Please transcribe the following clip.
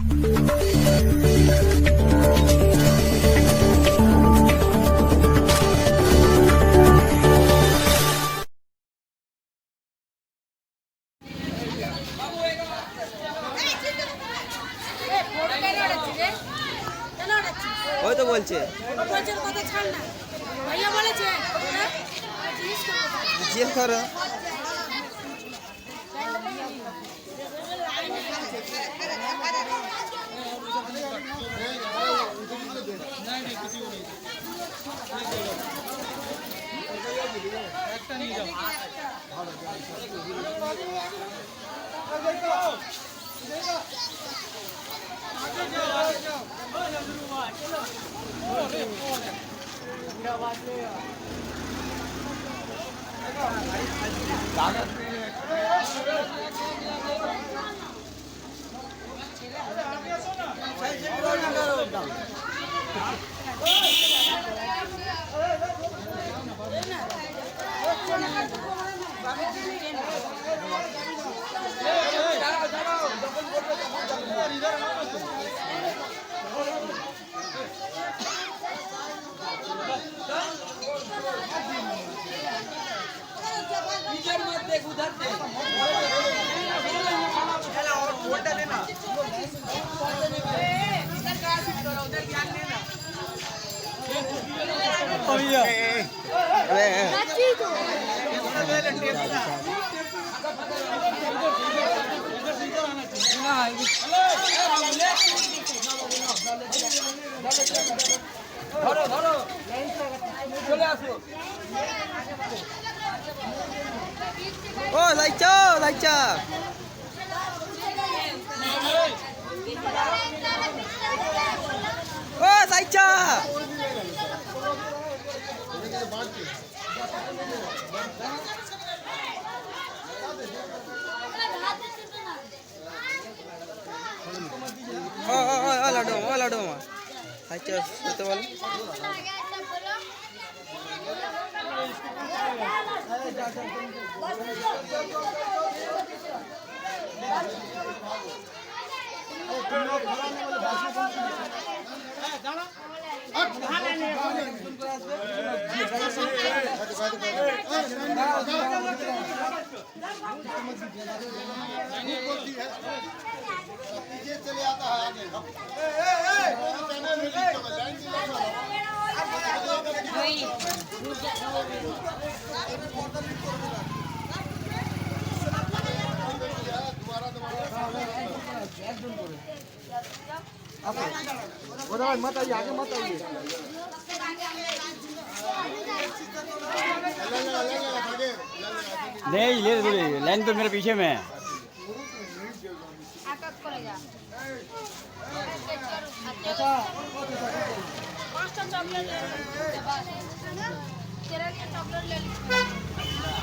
ওই তো বলছে জিজ্ঞেস করো। একটা নিয়ে যাও। ধরো ধরো চলে আসো। ও লাইচা লাইচা ও লাইচা ও লাডো মা লাইচা শুতে বলো। चले आता है आगे मत आइए आगे मत आइए नहीं ले लाइन तो मेरे पीछे में है। चॉकलेट ले